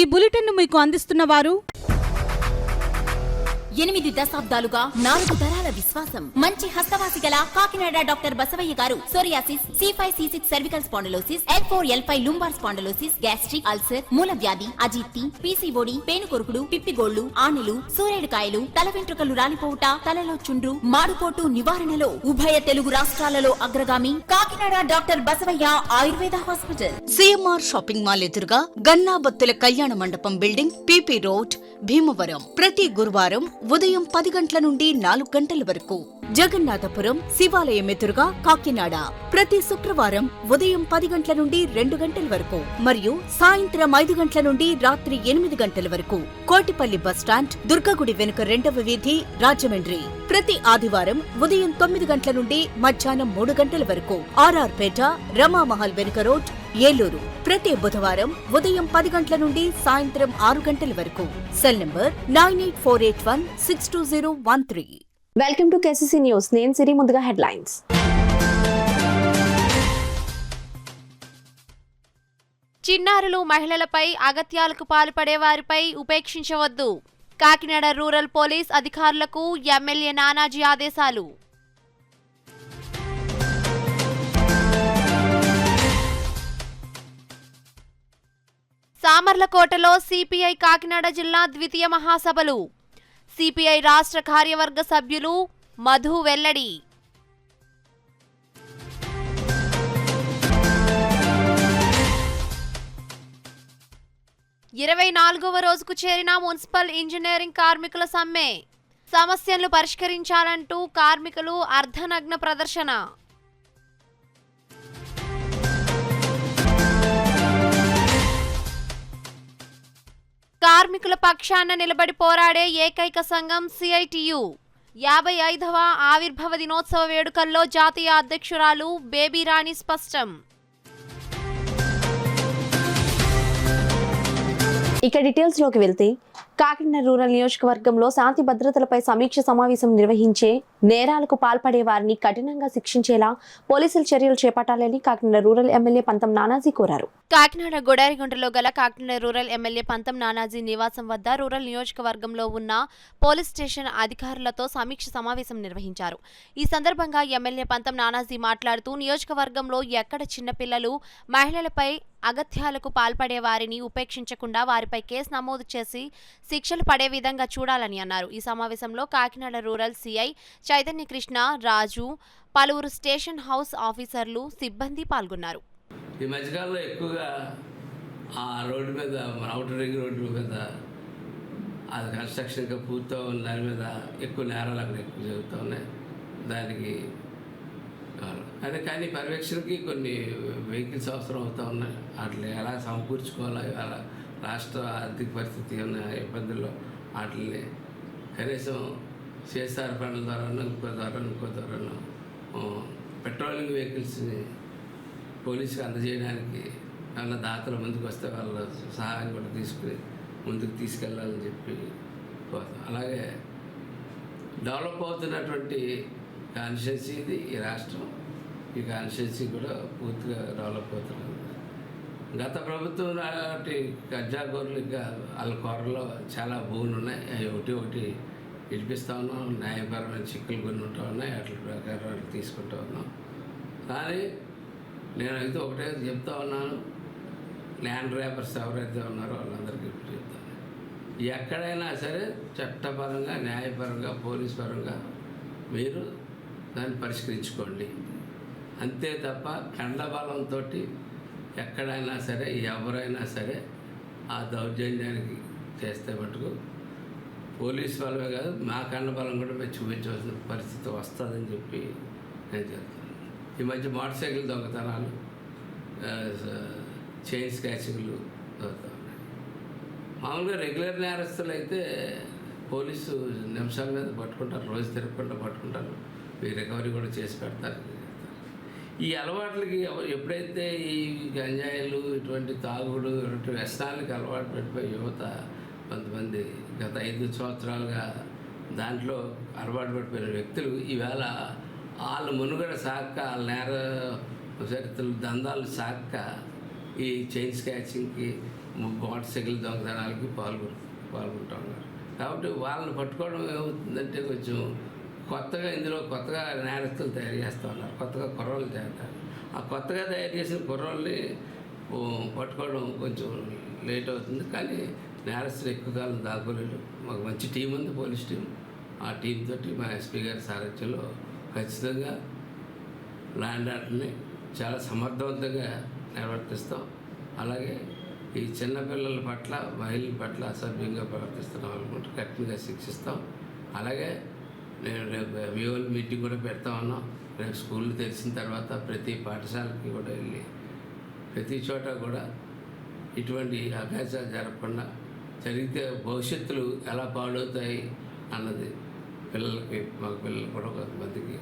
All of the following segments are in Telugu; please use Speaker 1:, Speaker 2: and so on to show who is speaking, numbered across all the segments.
Speaker 1: ఈ బులెటిన్ను మీకు అందిస్తున్న వారు
Speaker 2: 8 దశాబ్దాలుగా 4 తరాల విశ్వాసం. మంచి హస్తవాసి గల కాకినాడ డాక్టర్ బసవయ్య గారు psoriasis, C5C6 cervical spondylosis, L4L5 lumbar spondylosis, gastric ulcer, మూల వ్యాధి, అజీర్తి, PCOD, పేనుకొరుకుడు, పిప్పిగోళ్లు, ఆనెలు, సూరేడుకాయలు, తల వెంట్రుకలు రాలిపోవుట, తలలో చుండ్రు, మాడుపోటు నివారణలో ఉభయ తెలుగు రాష్ట్రాలలో అగ్రగామి Kakinada doctor Basavaiah Ayurveda hospital.
Speaker 3: CMR shopping mall ఎదురుగా గన్నాబత్తుల కళ్యాణ మండపం బిల్డింగ్, PP రోడ్, భీమవరం. ప్రతి గురువారం ఉదయం 10 గంటల నుండి 4 గంటల వరకు. జగన్నాథపురం శివాలయం ఎదురుగా కాకినాడ ప్రతి శుక్రవారం ఉదయం 10 గంటల నుండి 2 గంటల వరకు మరియు సాయంత్రం 5 గంటల నుండి రాత్రి 8 గంటల వరకు. కోటిపల్లి బస్టాండ్, దుర్గగుడి వెనుక 2వ వీధి, రాజమండ్రి. ప్రతి ఆదివారం ఉదయం 9 గంటల నుండి మధ్యాహ్నం 3 గంటల వరకు. RR పేట, రమామహల్ వెనుక రోడ్, ఏలూరు. ప్రతి బుధవారం ఉదయం 10 గంటల నుండి సాయంత్రం 6 గంటల వరకు. Cell number 9848162013.
Speaker 4: Welcome to KCC news. నేను సిరి. ముందుగా హెడ్లైన్స్.
Speaker 5: చిన్నారులు, మహిళలపై అగత్యాలకు పాల్పడే వారిపై ఉపేక్షించవద్దు. కాకినాడ రూరల్ పోలీస్ అధికారులకు ఎమ్మెల్యే నానాజీ ఆదేశాలు. సామర్లకోటలో సిపిఐ కాకినాడ జిల్లా ద్వితీయ మహాసభలు. సిపిఐ రాష్ట్ర కార్యవర్గ సభ్యులు మధు వెల్లడి. ఇరవై 24వ రోజుకు చేరిన మున్సిపల్ ఇంజనీరింగ్ కార్మికుల సమ్మె. సమస్యలను పరిష్కరించాలంటూ కార్మికులు అర్ధనగ్న ప్రదర్శన. కార్మికుల పక్షాన నిలబడి పోరాడే ఏకైక సంఘం CITU 55వ ఆవిర్భావ దినోత్సవ వేడుకల్లో జాతీయ అధ్యక్షురాలు బేబీ రాణి స్పష్టం.
Speaker 4: ఇక డీటెయిల్స్ లోకి వెళ్తే, కాకినాడ రూరల్ నియోజకవర్గంలో శాంతి భద్రతలపై సమీక్ష సమావేశం నిర్వహించే నేరాలకు పాల్పడే వారిని కఠినంగా శిక్షించేలా పోలీసులు చర్యలు చేపట్టాలని కాకినాడ రూరల్ ఎమ్మెల్యే పంతం నానాజీ కోరారు.
Speaker 5: కాకినాడ గొడారిగుంటలో గల కాకినాడ రూరల్ ఎమ్మెల్యే పంతం నానాజీ నివాసం వద్ద రూరల్ నియోజకవర్గంలో ఉన్న పోలీస్ స్టేషన్ అధికారులతో సమీక్ష సమావేశం నిర్వహించారు. ఈ సందర్భంగా ఎమ్మెల్యే పంతం నానాజీ మాట్లాడుతూ, నియోజకవర్గంలో ఎక్కడ చిన్నపిల్లలు, మహిళలపై అగత్యాలకు పాల్పడే వారిని ఉపేక్షించకుండా వారిపై కేసు నమోదు చేసి శిక్షలు పడే విధంగా చూడాలని అన్నారు. ఈ సమావేశంలో కాకినాడ రూరల్ సిఐ చైతన్య కృష్ణ, రాజు, పలువురు స్టేషన్ హౌస్ ఆఫీసర్లు, సిబ్బంది పాల్గొన్నారు.
Speaker 6: ఈ మధ్యకాలంలో ఎక్కువగా ఆ రోడ్డు మీద, అవుటర్ రింగ్ రోడ్డు మీద, అది కన్స్ట్రక్షన్గా పూర్తి ఉన్న దాని మీద ఎక్కువ నేరాలు అక్కడ ఎక్కువ జరుగుతూ ఉన్నాయి. దానికి కానీ పర్యవేక్షణకి కొన్ని వెహికల్స్ అవసరం అవుతూ ఉన్నాయి. వాటిని ఎలా సమకూర్చుకోవాలి, అలా రాష్ట్ర ఆర్థిక పరిస్థితి ఉన్న ఇబ్బందుల్లో వాటిని కనీసం CSR ఫండ్ల ద్వారానో ఇంకో ద్వారానో పెట్రోలింగ్ వెహికల్స్ని పోలీసుకి అందజేయడానికి వాళ్ళ దాతలు ముందుకు వస్తే వాళ్ళ సహాయం కూడా తీసుకుని ముందుకు తీసుకెళ్ళాలని చెప్పి కోరుతాం. అలాగే డెవలప్ అవుతున్నటువంటి కాన్స్టిట్యున్సీ ఇది ఈ రాష్ట్రం. ఈ కాన్స్టిట్యున్సీ కూడా పూర్తిగా డెవలప్ అవుతున్నది. గత ప్రభుత్వం నాటి కబ్జాకోరులు ఇంకా వాళ్ళ కోరలో చాలా భూములు ఉన్నాయి. అవి ఒకటి ఇడిపిస్తూ ఉన్నాం. న్యాయపరమైన చిక్కులు కొన్ని ఉంటూ ఉన్నాయి. వాటి ప్రకారం తీసుకుంటూ ఉన్నాం. కానీ నేనైతే ఒకటే చెప్తా ఉన్నాను, ల్యాండ్ ర్యాపర్స్ ఎవరైతే ఉన్నారో వాళ్ళందరికీ ఇప్పుడు చెప్తాను, ఎక్కడైనా సరే చట్టపరంగా, న్యాయపరంగా, పోలీస్ పరంగా మీరు దాన్ని పరిష్కరించుకోండి. అంతే తప్ప కండబలంతో ఎక్కడైనా సరే, ఎవరైనా సరే ఆ దౌర్జన్యానికి చేస్తే మటుకు పోలీసు వాళ్ళమే కాదు, మా కండబలం కూడా మేము చూపించవలసిన పరిస్థితి వస్తుందని చెప్పి నేను చెప్తాను. ఈ మధ్య మోటార్ సైకిల్ దొంగతనాలు, చైన్ స్కాచింగ్లు అవుతూ ఉన్నాయి. మామూలుగా రెగ్యులర్ నేరస్తులు అయితే పోలీసు నిమిషాల మీద పట్టుకుంటారు, రోజు తిరగకుండా పట్టుకుంటారు, మీ రికవరీ కూడా చేసి పెడతారు. ఈ అలవాట్లకి ఎప్పుడైతే ఈ గంజాయిలు, ఇటువంటి తాగుడు, ఇటువంటి వ్యసనాలకి అలవాటు పడిపోయి యువత కొంతమంది గత 5 సంవత్సరాలుగా దాంట్లో అలవాటు పడిపోయిన వ్యక్తులు ఈవేళ వాళ్ళ మునుగడ సాక్క, వాళ్ళ నేర చరిత్రలు, దందాలు సాక్క ఈ చైన్ స్కాచింగ్కి, మోటార్ సైకిల్ దొంగతనాలకి పాల్గొంటూ ఉన్నారు. కాబట్టి వాళ్ళని పట్టుకోవడం ఏమవుతుందంటే కొంచెం కొత్తగా నేరస్తులు తయారు చేస్తూ ఉన్నారు, కొత్తగా కుర్రోళ్ళు చేస్తారు. ఆ కొత్తగా తయారు చేసిన కుర్రోళ్ళని పట్టుకోవడం కొంచెం లేట్ అవుతుంది. కానీ నేరస్తులు ఎక్కువ కాలం దాక్కోలేడు. మాకు మంచి టీం ఉంది, పోలీస్ టీం. ఆ టీం తోటి మా ఎస్పీ గారి సారథ్యంలో ఖచ్చితంగా ల్యాండ్ ఆర్డర్ని చాలా సమర్థవంతంగా నిర్వర్తిస్తాం. అలాగే ఈ చిన్నపిల్లల పట్ల, మహిళల పట్ల అసభ్యంగా ప్రవర్తిస్తున్నాం అనుకుంటే కఠినంగా శిక్షిస్తాం. అలాగే నేను రేపు విఓల్ మీటింగ్ కూడా పెడతా ఉన్నాం. రేపు స్కూళ్ళు తెలిసిన తర్వాత ప్రతి పాఠశాలకి కూడా వెళ్ళి ప్రతి చోట కూడా ఇటువంటి అభ్యాసాలు జరగకుండా, జరిగితే భవిష్యత్తులు ఎలా పాడవుతాయి అన్నది పిల్లలకి, మగ పిల్లలు కూడా కొంతమందికి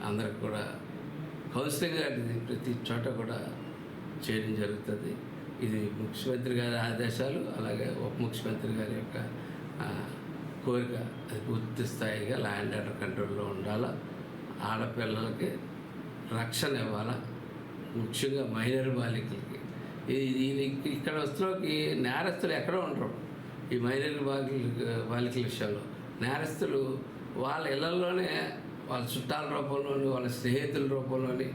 Speaker 6: అందరికి కూడా కౌన్సిలింగ్ అనేది ప్రతి చోట కూడా చేయడం జరుగుతుంది. ఇది ముఖ్యమంత్రి గారి ఆదేశాలు, అలాగే ఉప ముఖ్యమంత్రి గారి యొక్క కోరిక. అది పూర్తి స్థాయిగా ల్యాండ్ ఆర్డర్ కంట్రోల్లో ఉండాలా, ఆడపిల్లలకి రక్షణ ఇవ్వాలా, ముఖ్యంగా మైనర్ బాలికలకి. ఇక్కడ వస్తువులకి నేరస్తులు ఎక్కడో ఉండరు. ఈ మైనర్ బాలికల విషయంలో నేరస్తులు వాళ్ళ ఇళ్లలోనే, వాళ్ళ చుట్టాల రూపంలోని, వాళ్ళ స్నేహితుల రూపంలోని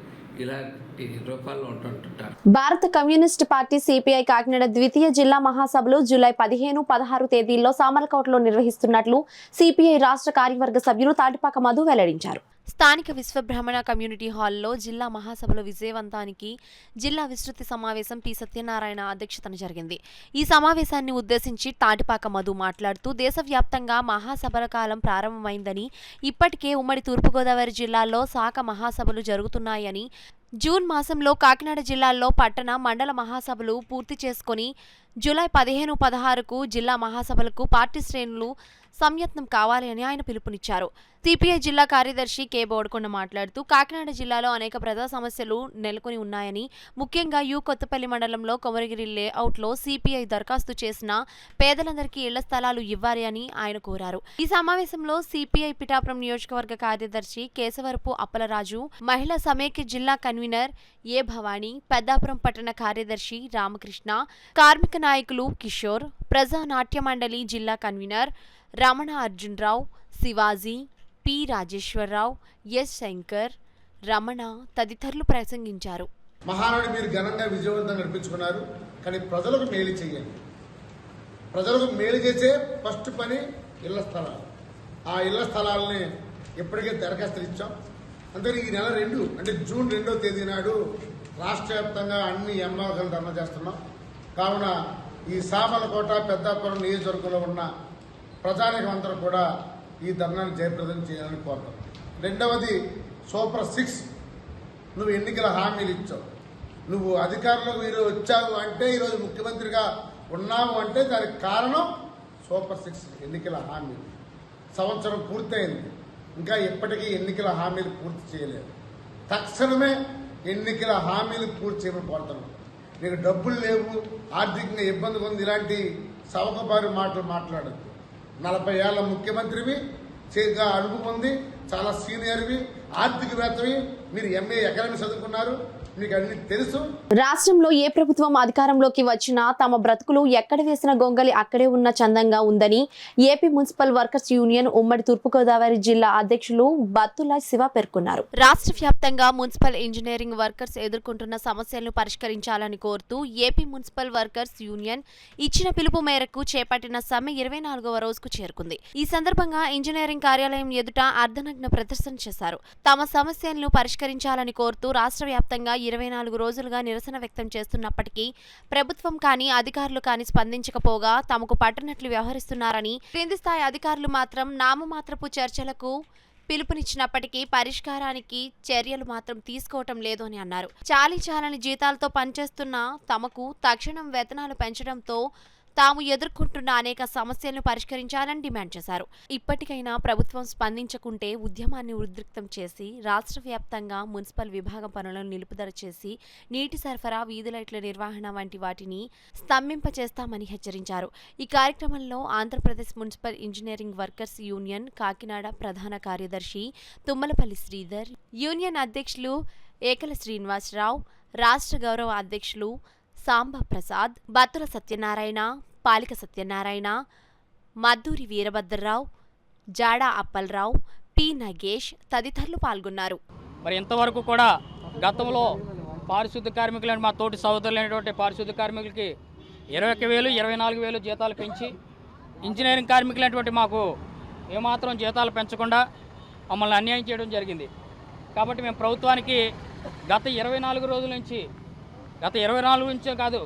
Speaker 6: ఇలాంటి రూపాల్లో ఉంటుంటారు.
Speaker 4: భారత కమ్యూనిస్ట్ పార్టీ సిపిఐ కాకినాడ ద్వితీయ జిల్లా మహాసభలు జూలై 15, 16 తేదీల్లో సామర్లకోటలో నిర్వహిస్తున్నట్లు సిపిఐ రాష్ట్ర కార్యవర్గ సభ్యులు తాటిపాక మధు వెల్లడించారు.
Speaker 5: స్థానిక విశ్వబ్రహ్మణ కమ్యూనిటీ హాల్లో జిల్లా మహాసభల విజయవంతానికి జిల్లా విస్తృతి సమావేశం పి సత్యనారాయణ అధ్యక్షతన జరిగింది. ఈ సమావేశాన్ని ఉద్దేశించి తాటిపాక మధు మాట్లాడుతూ దేశవ్యాప్తంగా మహాసభల కాలం ప్రారంభమైందని, ఇప్పటికే ఉమ్మడి తూర్పుగోదావరి జిల్లాల్లో శాఖ మహాసభలు జరుగుతున్నాయని, జూన్ మాసంలో కాకినాడ జిల్లాల్లో పట్టణ, మండల మహాసభలు పూర్తి చేసుకుని జూలై 15, 16కు జిల్లా మహాసభలకు పార్టీ శ్రేణులు సంయత్నం కావాలి అని ఆయన పిలుపునిచ్చారు. సిపిఐ జిల్లా కార్యదర్శి కె బోడకొండ మాట్లాడుతూ కాకినాడ జిల్లాలో అనేక ప్రజా సమస్యలు నెలకొని ఉన్నాయని, ముఖ్యంగా కొత్తపల్లి మండలంలో కొమరగిరి లేఅవుట్లో సిపిఐ దరఖాస్తు చేసిన పేదలందరికీ ఇళ్ల స్థలాలు ఇవ్వాలి అని ఆయన కోరారు. ఈ సమావేశంలో సిపిఐ పిఠాపురం నియోజకవర్గ కార్యదర్శి కేశవరపు అప్పలరాజు, మహిళా సమైక్య జిల్లా కన్వీనర్ ఏ భవానీ, పెద్దాపురం పట్టణ కార్యదర్శి రామకృష్ణ, కార్మిక నాయకులు కిషోర్, ప్రజా నాట్య మండలి జిల్లా convener Ramana Arjunrao, Shivaji, P Rajeswararao, S Shankar, Ramana తదితరులు ప్రసంగించారు.
Speaker 7: మహానాడు మీరు ఘనంగా విజయవంతంగా నడిపించుకున్నారు. కానీ ప్రజలకు మేలు చేయండి. ప్రజలకు మేలు చేసే ఫస్ట్ పని ఇళ్ల స్థలాలు. ఆ ఇళ్ల స్థలాలని ఇప్పటికే దరఖాస్తులు ఇచ్చాం. అందుకని ఈ నెల 2 అంటే జూన్ 2వ తేదీ నాడు రాష్ట్ర వ్యాప్తంగా అన్ని ఎంఆర్ఓలు ధర్నా చేస్తున్నాం. కావున ఈ సామర్లకోట, పెద్దాపురం నియోజకవర్గంలో ఉన్న ప్రజానికం అందరూ కూడా ఈ ధర్నాను జయప్రదం చేయాలని కోరుతాం. రెండవది సూపర్ 6. నువ్వు ఎన్నికల హామీలు ఇచ్చావు. నువ్వు అధికారంలోకి మీరు వచ్చావు అంటే, ఈరోజు ముఖ్యమంత్రిగా ఉన్నావు అంటే దానికి కారణం సూపర్ 6 ఎన్నికల హామీలు. సంవత్సరం పూర్తయింది, ఇంకా ఇప్పటికీ ఎన్నికల హామీలు పూర్తి చేయలేదు. తక్షణమే ఎన్నికల హామీలు పూర్తి చేయమని కోరుతున్నాం. నీకు డబ్బులు లేవు, ఆర్థికంగా ఇబ్బంది ఉంది, ఇలాంటి సవకబారి మాటలు మాట్లాడద్దు. 40 ఏళ్ల ముఖ్యమంత్రివి, అనుభవం ఉంది, చాలా సీనియర్వి, ఆర్థికవేత్తవి, మీరు ఎంఏ ఎకనామిక్స్ చదువుకున్నారు, మీకు అన్ని తెలుసు.
Speaker 4: రాష్ట్రంలో ఏ ప్రభుత్వం అధికారంలోకి వచ్చినా తమ బ్రతుకులు ఎక్కడ వేసిన గొంగలి అక్కడే ఉన్న చందంగా ఉందని ఏపీ మున్సిపల్ వర్కర్స్ యూనియన్ ఉమ్మడి తూర్పుగోదావరి జిల్లా అధ్యక్షులు బత్తుల శివ పేర్కొన్నారు.
Speaker 5: రాష్ట్ర వ్యాప్తంగా మున్సిపల్ ఇంజనీరింగ్ వర్కర్స్ ఎదుర్కొంటున్న సమస్యలను పరిష్కరించాలని కోరుతూ ఏపీ మున్సిపల్ వర్కర్స్ యూనియన్ ఇచ్చిన పిలుపు మేరకు చేపట్టిన సమ్మె 24వ రోజుకు చేరుకుంది. ఈ సందర్భంగా ఇంజనీరింగ్ కార్యాలయం ఎదుట అర్ధనగ్న ప్రదర్శన చేశారు. తమ సమస్యలను పరిష్కరించాలని కోరుతూ రాష్ట్ర వ్యాప్తంగా 24 రోజులుగా నిరసన వ్యక్తం చేస్తున్నప్పటికీ ప్రభుత్వం కానీ అధికారులు కానీ స్పందించకపోగా తమకు పట్టనట్లు వ్యవహరిస్తున్నారని, క్రింది స్థాయి అధికారులు మాత్రం నామమాత్రపు చర్చలకు పిలుపునిచ్చినప్పటికీ పరిష్కారానికి చర్యలు మాత్రం తీసుకోవటం లేదు అని అన్నారు. చాలీచాలని జీతాలతో పనిచేస్తున్న తమకు తక్షణం వేతనాలు పెంచడంతో తాము ఎదుర్కొంటున్న అనేక సమస్యలను పరిష్కరించాలని డిమాండ్ చేశారు. ఇప్పటికైనా ప్రభుత్వం స్పందించకుంటే ఉద్యమాన్ని ఉధృతం చేసి రాష్ట్ర వ్యాప్తంగా మున్సిపల్ విభాగం పనులను నిలుపుదల చేసి నీటి సరఫరా, వీధి లైట్ల నిర్వహణ వంటి వాటిని స్తంభింపచేస్తామని హెచ్చరించారు. ఈ కార్యక్రమంలో Andhra Pradesh municipal engineering workers union Kakinada ప్రధాన కార్యదర్శి తుమ్మలపల్లి శ్రీధర్, యూనియన్ అధ్యక్షులు ఏకల శ్రీనివాసరావు, రాష్ట్ర గౌరవ అధ్యక్షులు సాంబ ప్రసాద్, బత్తుల సత్యనారాయణ, పాలిక సత్యనారాయణ, మద్దూరి వీరభద్రరావు, జాడా అప్పలరావు, పి నగేష్ తదితరులు పాల్గొన్నారు.
Speaker 8: మరి ఇంతవరకు కూడా గతంలో పారిశుద్ధ్య కార్మికులు మా తోటి సోదరులైనటువంటి పారిశుద్ధ్య కార్మికులకి 21,000, 24,000 జీతాలు పెంచి ఇంజనీరింగ్ కార్మికులైనటువంటి మాకు ఏమాత్రం జీతాలు పెంచకుండా మమ్మల్ని అన్యాయం చేయడం జరిగింది. కాబట్టి మేము ప్రభుత్వానికి గత 24 రోజుల నుంచి, గత 24 నుంచే కాదు,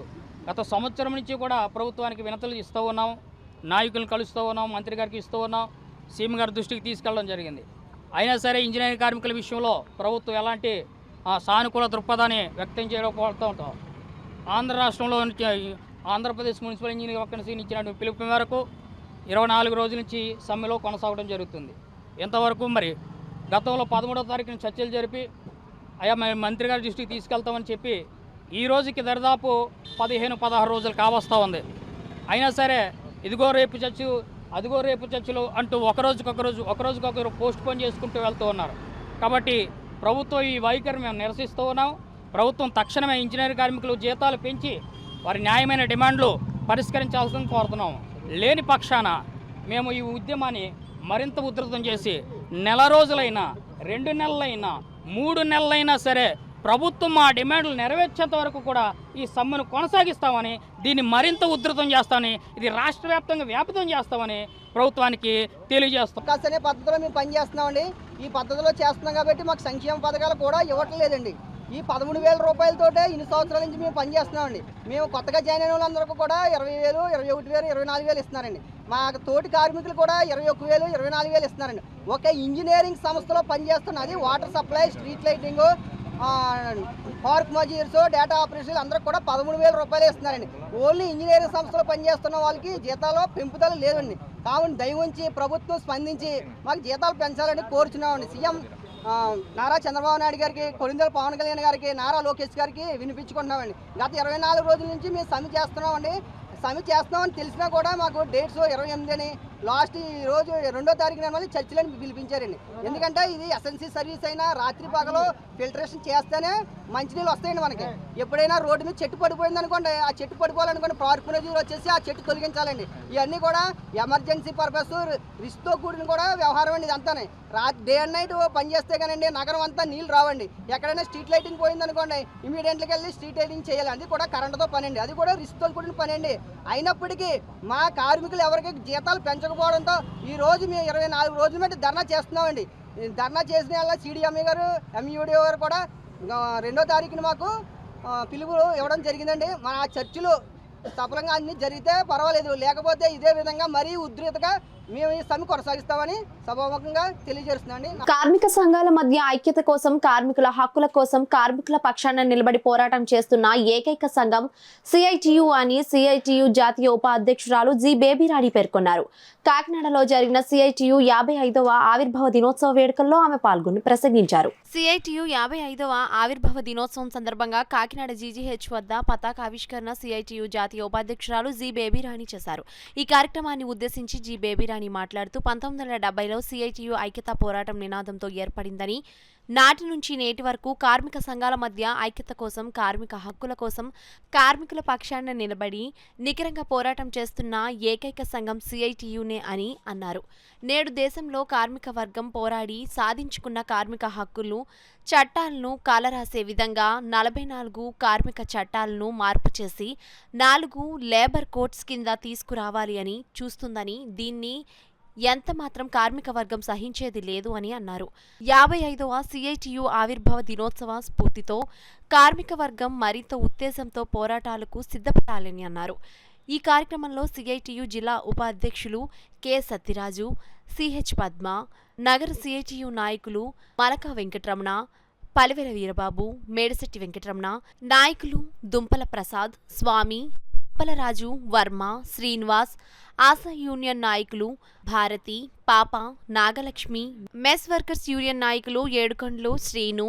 Speaker 8: గత సంవత్సరం నుంచి కూడా ప్రభుత్వానికి వినతులు ఇస్తూ ఉన్నాం, నాయకులను కలుస్తూ ఉన్నాం, మంత్రి గారికి ఇస్తూ ఉన్నాం, సీఎం గారి దృష్టికి తీసుకెళ్ళడం జరిగింది. అయినా సరే ఇంజనీరింగ్ కార్మికుల విషయంలో ప్రభుత్వం ఎలాంటి సానుకూల దృక్పథాన్ని వ్యక్తం చేయకపోతూ ఉంటాం. ఆంధ్ర రాష్ట్రంలో ఆంధ్రప్రదేశ్ మున్సిపల్ ఇంజనీరింగ్ వర్కర్స్ ఇచ్చిన పిలుపు మేరకు 24 రోజుల నుంచి సమ్మెలో కొనసాగడం జరుగుతుంది. ఇంతవరకు మరి గతంలో 13వ తారీఖున చర్చలు జరిపి అయ్యా మేము మంత్రి గారి దృష్టికి తీసుకెళ్తామని చెప్పి ఈ రోజుకి దరిదాపు 15-16 రోజులు కావస్తూ ఉంది. అయినా సరే ఇదిగో రేపు చర్చు, అదిగో రేపు చర్చలు అంటూ ఒకరోజుకొకరు పోస్ట్ పోన్ చేసుకుంటూ వెళ్తూ ఉన్నారు. కాబట్టి ప్రభుత్వం ఈ వైఖరి మేము నిరసిస్తూ ఉన్నాం. ప్రభుత్వం తక్షణమే ఇంజనీరింగ్ కార్మికులు జీతాలు పెంచి వారి న్యాయమైన డిమాండ్లు పరిష్కరించాల్సిందని కోరుతున్నాం. లేని పక్షాన మేము ఈ ఉద్యమాన్ని మరింత ఉధృతం చేసి నెల రోజులైనా, 2 నెలలైనా, 3 నెలలైనా సరే ప్రభుత్వం మా డిమాండ్లు నెరవేర్చేంత వరకు కూడా ఈ సమ్మెను కొనసాగిస్తామని, దీన్ని మరింత ఉధృతం చేస్తామని, ఇది రాష్ట్ర వ్యాప్తంగా వ్యాపితం చేస్తామని ప్రభుత్వానికి తెలియజేస్తాం.
Speaker 9: అనే పద్ధతిలో మేము పనిచేస్తున్నామండి. ఈ పద్ధతిలో చేస్తున్నాం కాబట్టి మాకు సంక్షేమ పథకాలు కూడా ఇవ్వట్లేదండి. ఈ 13,000 రూపాయలతోటే ఇన్ని సంవత్సరాల నుంచి మేము పనిచేస్తున్నామండి. మేము కొత్తగా జాయిన్ అయిన వాళ్ళందరికీ కూడా 20,000, 21,000, 24,000 ఇస్తున్నారండి. మా తోటి కార్మికులు కూడా 21,000, 24,000 ఇస్తున్నారండి. ఒక ఇంజనీరింగ్ సంస్థలో పనిచేస్తున్న, అది water supply, street lighting, park మజీర్స్, డేటా ఆపరేషన్లు అందరికి కూడా 13,000 రూపాయలు ఇస్తున్నారండి. ఓన్లీ ఇంజనీరింగ్ సంస్థలో పనిచేస్తున్న వాళ్ళకి జీతాలు పెంపుదల లేదండి. కావున దయవుంచి ప్రభుత్వం స్పందించి మాకు జీతాలు పెంచాలని కోరుచున్నామండి. సీఎం నారా చంద్రబాబు నాయుడు గారికి, కొరిందల పవన్ కళ్యాణ్ గారికి, నారా లోకేష్ గారికి వినిపించుకుంటున్నామండి. గత 24 రోజుల నుంచి మేము సమ్మె చేస్తున్నామండి. సమ్మె చేస్తున్నామని తెలిసినా కూడా మాకు డేట్స్ 28 అని, లాస్ట్ ఈ రోజు 2వ తారీఖున మళ్ళీ చర్చలని పిలిపించారండి. ఎందుకంటే ఇది ఎస్ఎన్సీ సర్వీస్ అయినా రాత్రి పగలు ఫిల్టరేషన్ చేస్తేనే మంచినీళ్ళు వస్తాయండి. మనకి ఎప్పుడైనా రోడ్డు మీద చెట్టు పడిపోయింది అనుకోండి, ఆ చెట్టు పడిపోవాలనుకోండి పార్క్ నజీర్ వచ్చేసి ఆ చెట్టు తొలగించాలండి. ఇవన్నీ కూడా ఎమర్జెన్సీ పర్పస్, రిస్క్తో కూడిన కూడా వ్యవహారం అండి. ఇదంతానే డే అండ్ నైట్ పనిచేస్తే కానండి నగరం అంతా నీళ్ళు రావండి. ఎక్కడైనా స్ట్రీట్ లైటింగ్ పోయింది అనుకోండి, ఇమీడియట్గా వెళ్ళి స్ట్రీట్ లైటింగ్ చేయాలి. అది కూడా కరెంటుతో పని అండి, అది కూడా రిస్క్తో కూడిన పని అండి. అయినప్పటికీ మా కార్మికులు ఎవరికి జీతాలు పెంచకపోవడంతో ఈ రోజు మేము 24 రోజుల మధ్య ధర్నా చేస్తున్నామండి. ధర్నా చేసిన వల్ల సిడిఎంఏ గారు, ఎంఈఓడిఓ గారు కూడా 2వ తారీఖున మాకు పిలుపు ఇవ్వడం జరిగిందండి. మా చర్చలు సఫలంగా అన్ని జరిగితే పర్వాలేదు, లేకపోతే ఇదే విధంగా మరీ ఉధృతగా మేము ఈ సమ్మె కొనసాగిస్తామని సభాముఖంగా తెలియజేస్తున్నాండి.
Speaker 4: కార్మిక సంఘాల మధ్య ఐక్యత కోసం, కార్మికుల హక్కుల కోసం కార్మికుల పక్షాన నిలబడి పోరాటం చేస్తున్న ఏకైక సంఘం సిఐటియు అని సిఐటియు జాతీయ ఉపాధ్యక్షురాలు జి బేబీరాణి పేర్కొన్నారు. కాకినాడలో జరిగిన సిఐటియు 55వ ఆవిర్భావ దినోత్సవ వేడుకల్లో ఆమె పాల్గొని ప్రసంగించారు.
Speaker 5: సిఐటియు 55వ ఆవిర్భావ దినోత్సవం సందర్భంగా కాకినాడ జీజీహెచ్ వద్ద పతాకావిష్కరణ సిఐటియు జాతీయ ఉపాధ్యక్షురాలు జి బేబీరాణి చేశారు. ఈ కార్యక్రమాన్ని ఉద్దేశించి జి బేబీరాణి మాట్లాడుతూ 1970లో సిఐటియు ఐక్యతా పోరాటం నినాదంతో ఏర్పడిందని, నాటి నుంచి నేటి వరకు కార్మిక సంఘాల మధ్య ఐక్యత కోసం, కార్మిక హక్కుల కోసం, కార్మికుల పక్షాన నిలబడి నికరంగా పోరాటం చేస్తున్న ఏకైక సంఘం సిఐటియునే అని అన్నారు. నేడు దేశంలో కార్మిక వర్గం పోరాడి సాధించుకున్న కార్మిక హక్కులు, చట్టాలను కాలరాసే విధంగా 44 కార్మిక చట్టాలను మార్పు చేసి 4 లేబర్ కోడ్స్ కింద తీసుకురావాలి అని చూస్తుందని, దీన్ని ఎంత మాత్రం కార్మిక వర్గం సహించేది లేదు అని అన్నారు. 55వ సిఐటియు ఆవిర్భావ దినోత్సవ స్ఫూర్తితో కార్మిక వర్గం మరింత ఉత్తేజంతో పోరాటాలకు సిద్ధపడాలని అన్నారు. ఈ కార్యక్రమంలో సిఐటియు జిల్లా ఉపాధ్యక్షులు కె సత్యరాజు, సిహెచ్ పద్మ, నగర సిఐటియు నాయకులు మలకా వెంకటరమణ, పలివెల వీరబాబు, మేడశెట్టి వెంకటరమణ, నాయకులు దుంపల ప్రసాద్, స్వామి, అప్పలరాజు, వర్మ, శ్రీనివాస్, ఆశా యూనియన్ నాయకులు భారతి, పాప, నాగలక్ష్మి, మెస్ వర్కర్స్ యూనియన్ నాయకులు ఏడుకొండలు శ్రీను,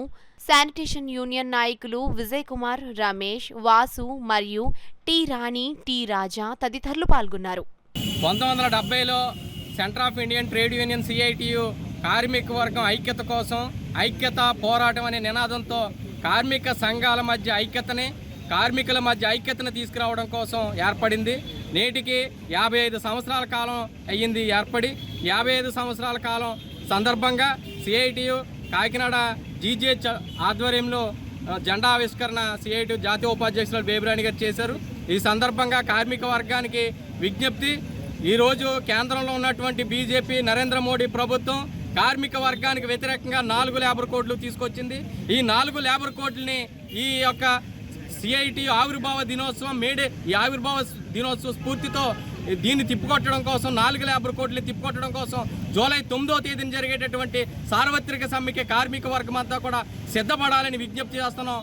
Speaker 5: శానిటేషన్ యూనియన్ నాయకులు విజయ్ కుమార్, రమేష్, వాసు మరియు టి రాణి, టి రాజా తదితరులు పాల్గొన్నారు.
Speaker 10: 1970లో Centre of Indian Trade Union CITU కార్మిక వర్గం ఐక్యత కోసం ఐక్యత పోరాటం అనే నినాదంతో కార్మిక సంఘాల మధ్య ఐక్యతని, కార్మికుల మధ్య ఐక్యతను తీసుకురావడం కోసం ఏర్పడింది. నేటికి 55 సంవత్సరాల కాలం అయ్యింది ఏర్పడి. 55 సంవత్సరాల కాలం సందర్భంగా సిఐటియు కాకినాడ జీజీహెచ్ ఆధ్వర్యంలో జెండా ఆవిష్కరణ సిఐటియు జాతీయ ఉపాధ్యక్షులు బేబిరాణి గారు చేశారు. ఈ సందర్భంగా కార్మిక వర్గానికి విజ్ఞప్తి, ఈరోజు కేంద్రంలో ఉన్నటువంటి బీజేపీ నరేంద్ర మోడీ ప్రభుత్వం కార్మిక వర్గానికి వ్యతిరేకంగా 4 లేబర్ కోడ్లు తీసుకొచ్చింది. ఈ 4 లేబర్ కోడ్లని ఈ యొక్క సిఐటియు ఆవిర్భావ దినోత్సవం ఈ ఆవిర్భావ దినోత్సవ స్ఫూర్తితో దీన్ని తిప్పుకొట్టడం కోసం 4 లేబర్ కోడ్లు తిప్పుకొట్టడం కోసం జూలై 9వ తేదీన జరిగేటటువంటి సార్వత్రిక సమ్మెకి కార్మిక వర్గం అంతా కూడా సిద్ధపడాలని విజ్ఞప్తి చేస్తున్నాం.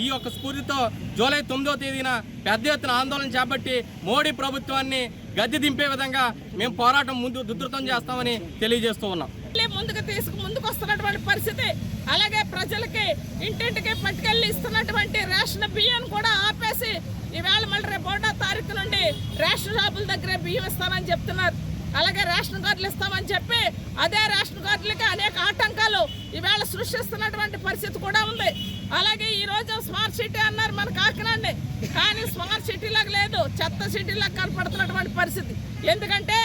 Speaker 10: ఈ యొక్క స్ఫూర్తితో జూలై 9వ తేదీన పెద్ద ఎత్తున ఆందోళన చేపట్టి మోడీ ప్రభుత్వాన్ని గద్దె దింపే విధంగా మేము పోరాటం ఉధృతం చేస్తామని తెలియజేస్తూ ఉన్నాం.
Speaker 11: ముందుకు వస్తున్నటువంటి పరిస్థితి, అలాగే ప్రజలకి ఇంటింటికి పట్టుకెళ్ళి ఇస్తున్నటువంటి రేషన్ బియ్యాన్ని కూడా ఆపేసి ఈవేళ మళ్ళీ రేపు 1వ తారీఖు నుండి రేషన్ షాపుల దగ్గరే బియ్యం ఇస్తామని చెప్తున్నారు. అలాగే రేషన్ కార్డులు ఇస్తామని చెప్పి అదే రేషన్ కార్డులకి అనేక ఆటంకాలు ఈవేళ సృష్టిస్తున్నటువంటి పరిస్థితి కూడా ఉంది. అలాగే ఈ రోజు స్మార్ట్ సిటీ అన్నారు మన కాకినాడని, కానీ స్మార్ట్ సిటీలాగా లేదు, చెత్త సిటీలాగా కనపడుతున్నటువంటి పరిస్థితి. ఎందుకంటే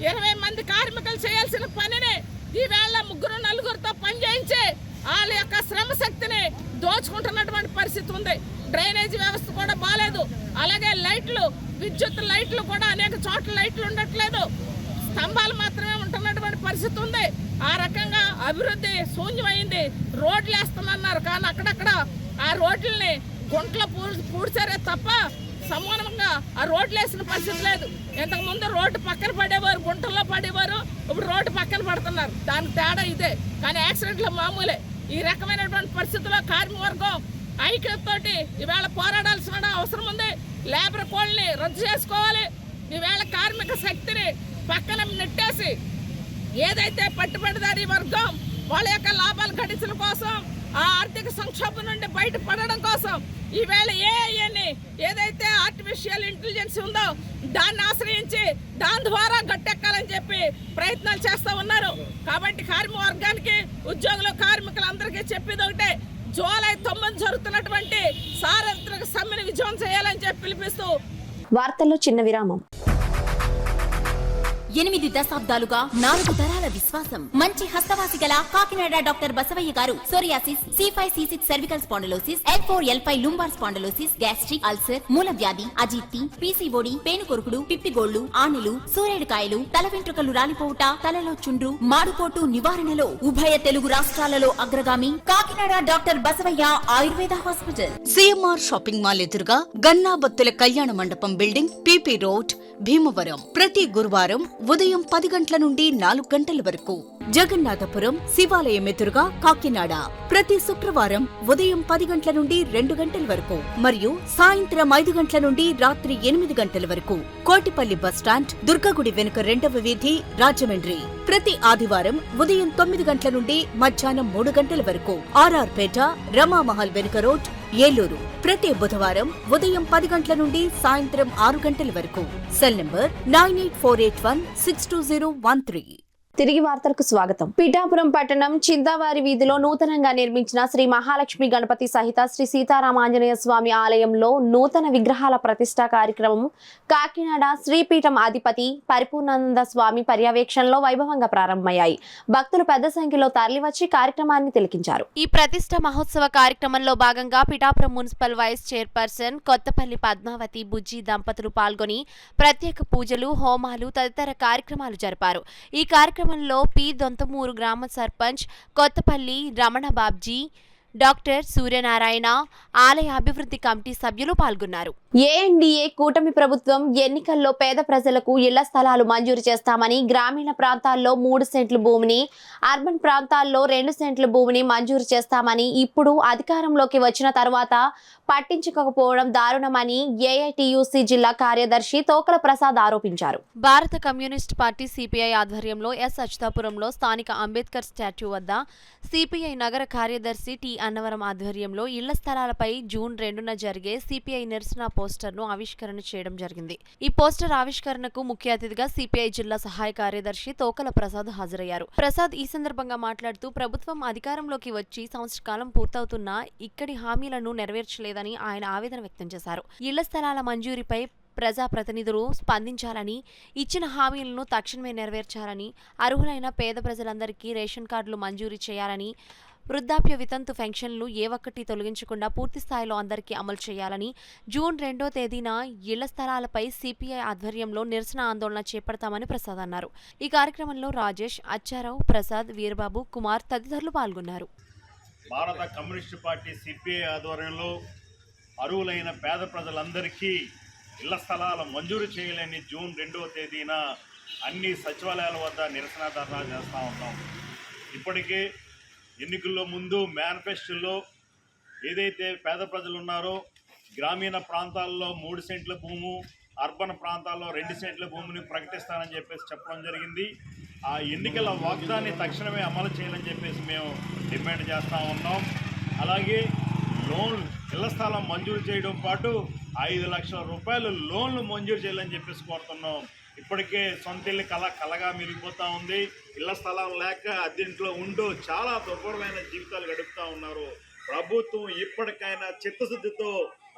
Speaker 11: 20 మంది కార్మికులు చేయాల్సిన పనిని ఈవేళ 3-4తో పని చేయించి వాళ్ళ యొక్క శ్రమ శక్తిని దోచుకుంటున్నటువంటి పరిస్థితి ఉంది. డ్రైనేజీ వ్యవస్థ కూడా బాలేదు. అలాగే లైట్లు, విద్యుత్ లైట్లు కూడా అనేక చోట్ల లైట్లు ఉండట్లేదు, స్తంభాలు మాత్రమే ఉంటున్నటువంటి పరిస్థితి ఉంది. ఆ రకంగా అభివృద్ధి శూన్యమైంది. రోడ్లు వేస్తామన్నారు, కానీ అక్కడక్కడ ఆ రోడ్లని గుంటలో పూడ్చారే తప్ప సమానంగా ఆ రోడ్లు వేసిన పరిస్థితి లేదు. ఇంతకుముందు రోడ్డు పక్కన పడేవారు, గుంటల్లో పడేవారు, ఇప్పుడు రోడ్డు పక్కన పడుతున్నారు. దానికి తేడా ఇదే, కానీ యాక్సిడెంట్లు మామూలే. ఈ రకమైనటువంటి పరిస్థితుల్లో కార్మిక వర్గం ఐక్యతతోటి ఈవేళ పోరాడాల్సిన అవసరం ఉంది. లేబర్ కోడ్ని రద్దు చేసుకోవాలి. ఈవేళ కార్మిక శక్తిని పక్కన నెట్టేసి ఏదైతే పట్టుబడిదారీ వర్గం వాళ్ళ యొక్క లాభాలు గడించడం కోసం, ఆ ఆర్థిక సంక్షోభం నుండి బయటపడడం కోసం ఈవేళ ఏఐని ఏదైతే ఆర్టిఫిషియల్ ఇంటెలిజెన్స్ ఉందో దాన్ని ఆశ్రయించి దాని ద్వారా గట్టెక్కాలని చెప్పి ప్రయత్నాలు చేస్తూ ఉన్నారు. కాబట్టి కార్మిక వర్గానికి, ఉద్యోగులు, కార్మికులందరికీ చెప్పేది ఒకటే, జూలై 9 జరుగుతున్నటువంటి సార్వత్రిక సమ్మెను విజయం చేయాలని చెప్పి పిలిపిస్తూ.
Speaker 4: వార్తల్లో చిన్న విరామం.
Speaker 2: 8 దశాబ్దాలుగా 4 తరాల విశ్వాసం. మంచి హస్తవాసి గల కాకినాడ డాక్టర్ బసవయ్య గారు psoriasis, C5C6 cervical spondylosis, L4-L5 lumbar spondylosis, gastric ulcer, మూల వ్యాధి, అజీర్తి, పీసీఓడి, పేనుకొరుకుడు, పిప్పిగోళ్లు, ఆనెలు, సూరేడుకాయలు, తల వెంట్రుకలు రాలిపోవుట, తలలో చుండ్రు, మాడుకోటు నివారణలో ఉభయ తెలుగు రాష్ట్రాలలో అగ్రగామి Kakinada doctor Basavaiah Ayurveda hospital.
Speaker 3: CMR shopping mall ఎదురుగా గన్నాబత్తుల కళ్యాణ మండపం బిల్డింగ్, పీపీ రోడ్, భీమవరం. ప్రతి గురువారం ఉదయం 10 గంటల నుండి 4 గంటల వరకు. జగన్నాథపురం శివాలయం ఎదురుగా కాకినాడ ప్రతి శుక్రవారం ఉదయం 10 గంటల నుండి 2 గంటల వరకు మరియు సాయంత్రం 5 గంటల నుండి రాత్రి 8 గంటల వరకు. కోటిపల్లి బస్టాండ్, దుర్గగుడి వెనుక 2వ వీధి, రాజమండ్రి. ప్రతి ఆదివారం ఉదయం 9 గంటల నుండి మధ్యాహ్నం 3 గంటల వరకు. ఆర్ఆర్ పేట, రమామహల్ వెనుక రోడ్, ఏలూరు. ప్రతి బుధవారం ఉదయం 10 గంటల నుండి సాయంత్రం 6 గంటల వరకు. Cell number 9848162013.
Speaker 4: తిరిగి వార్తలకు స్వాగతం. పిఠాపురం పట్టణం చింతావారి వీధిలో నూతనంగా నిర్మించిన శ్రీ మహాలక్ష్మి గణపతి సహిత శ్రీ సీతారామాంజనేయ స్వామి ఆలయంలో నూతన విగ్రహాల ప్రతిష్ఠా కార్యక్రమం కాకినాడ శ్రీపీఠం అధిపతి పరిపూర్ణానంద స్వామి పర్యవేక్షణలో వైభవంగా ప్రారంభమయ్యాయి. భక్తులు పెద్ద సంఖ్యలో తరలివచ్చి కార్యక్రమాన్ని తిలకించారు.
Speaker 5: ఈ ప్రతిష్ఠ మహోత్సవ కార్యక్రమంలో భాగంగా Pithapuram municipal vice chairperson Kothapalli Padmavathi Bujji దంపతులు పాల్గొని ప్రత్యేక పూజలు, హోమాలు తదితర కార్యక్రమాలు జరిపారు. ఈ కార్యక్రమంలో పి దొంతమూరు గ్రామ సర్పంచ్ కొత్తపల్లి రమణ బాబ్జీ, డాక్టర్ సూర్యనారాయణ, ఆలయ అభివృద్ధి కమిటీ సభ్యులు పాల్గొన్నారు.
Speaker 4: ఏఎన్డీఏ కూటమి ప్రభుత్వం ఎన్నికల్లో పేద ప్రజలకు ఇళ్ల స్థలాలు మంజూరు చేస్తామని, గ్రామీణ ప్రాంతాల్లో 3 సెంట్ల భూమిని, అర్బన్ ప్రాంతాల్లో 2 సెంట్ల భూమిని మంజూరు చేస్తామని ఇప్పుడు అధికారంలోకి వచ్చిన తర్వాత పట్టించుకోకపోవడం దారుణమని ఏఐటియుసి జిల్లా కార్యదర్శి తోకల ప్రసాద్ ఆరోపించారు.
Speaker 5: భారత కమ్యూనిస్ట్ పార్టీ సిపిఐ ఆధ్వర్యంలో ఎస్ అచ్యుతాపురంలో స్థానిక అంబేద్కర్ స్టాట్యూ వద్ద సిపిఐ నగర కార్యదర్శి టి అన్నవరం ఆధ్వర్యంలో ఇళ్ల స్థలాలపై జూన్ 2న జరిగే సిపిఐ నిరసన పోస్టర్ను ఆవిష్కరణ చేయడం జరిగింది. ఈ పోస్టర్ ఆవిష్కరణకు ముఖ్య అతిథిగా సిపిఐ జిల్లా సహాయ కార్యదర్శి తోకల ప్రసాద్ హాజరయ్యారు. ప్రసాద్ ఈ సందర్భంగా మాట్లాడుతూ ప్రభుత్వం అధికారంలోకి వచ్చి సంవత్సర కాలం పూర్తవుతున్నా ఇక్కడి హామీలను నెరవేర్చలేదని ఆయన ఆవేదన వ్యక్తం చేశారు. ఇళ్ల స్థలాల మంజూరీపై ప్రజాప్రతినిధులు స్పందించాలని, ఇచ్చిన హామీలను తక్షణమే నెరవేర్చాలని, అర్హులైన పేద ప్రజలందరికీ రేషన్ కార్డులు మంజూరీ చేయాలని, వృద్ధాప్య వితంతు పెన్షన్లు ఏ ఒక్కటి తొలగించకుండా పూర్తి స్థాయిలో అందరికీ అమలు చేయాలని, జూన్ 2వ తేదీన ఇళ్ల స్థలాలపై సిపిఐ ఆధ్వర్యంలో నిరసన ఆందోళన చేపడతామని ప్రసాద్ అన్నారు. ఈ కార్యక్రమంలో రాజేష్, అచ్చారావు, ప్రసాద్, వీరబాబు, కుమార్ తదితరులు పాల్గొన్నారు.
Speaker 12: భారత కమ్యూనిస్టు పార్టీ సిపిఐ ఆధ్వర్యంలో అర్హులైన పేద ప్రజలందరికీ ఇళ్ల స్థలాల మంజూరు చేయలేని జూన్ 2వ తేదీన అన్ని సచివాలయాల వద్ద నిరసన ధర్నా చేస్తూ ఉన్నాం. ఇప్పటికే ఎన్నికల్లో ముందు మేనిఫెస్టోలో ఏదైతే పేద ప్రజలు ఉన్నారో గ్రామీణ ప్రాంతాల్లో 3 సెంట్ల భూము, అర్బన్ ప్రాంతాల్లో 2 సెంట్ల భూమిని ప్రకటిస్తానని చెప్పేసి చెప్పడం జరిగింది. ఆ ఎన్నికల వాగ్దాన్ని తక్షణమే అమలు చేయాలని చెప్పేసి మేము డిమాండ్ చేస్తూ ఉన్నాం. అలాగే ఇళ్ల స్థలం మంజూరు చేయడం పాటు 5 లక్షల రూపాయలు లోన్లు మంజూరు చేయాలని చెప్పేసి కోరుతున్నాం. ఇప్పటికే సొంత ఇల్లు కలగా మిగిలిపోతూ ఉంది. ఇళ్ల స్థలం లేక అద్దెంట్లో ఉంటూ చాలా దుర్భరమైన జీవితాలు గడుపుతూ ఉన్నారు. ప్రభుత్వం ఇప్పటికైనా చిత్తశుద్ధితో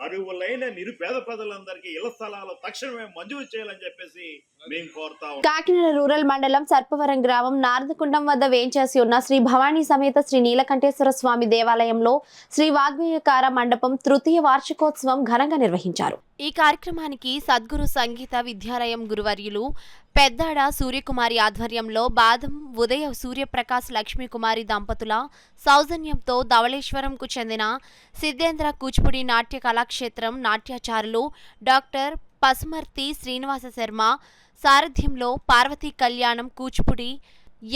Speaker 12: అర్హులైన నిరుపేద ప్రజలందరికీ ఇళ్ల స్థలాలు తక్షణమే మంజూరు చేయాలని చెప్పేసి మేము కోరుతా ఉన్నాం.
Speaker 4: కాకినాడ రూరల్ మండలం సర్పవరం గ్రామం నారదకుండం వద్ద వేంచేసి ఉన్న శ్రీ భవానీ సమేత శ్రీ నీలకంఠేశ్వర స్వామి దేవాలయంలో శ్రీ వాగ్మేయకార మండపం తృతీయ వార్షికోత్సవం ఘనంగా నిర్వహించారు.
Speaker 5: ఈ కార్యక్రమానికి సద్గురు సంగీత విద్యాలయం గురువర్యులు పెద్దాడ సూర్యకుమారి ఆధ్వర్యంలో బాదం ఉదయ సూర్యప్రకాశ్ లక్ష్మీకుమారి దంపతుల సౌజన్యంతో ధవళేశ్వరంకు చెందిన సిద్ధేంద్ర కూచిపూడి నాట్య కళాక్షేత్రం నాట్యాచారులు డాక్టర్ పసుమర్తి శ్రీనివాస శర్మ సారథ్యంలో పార్వతీ కళ్యాణం కూచిపూడి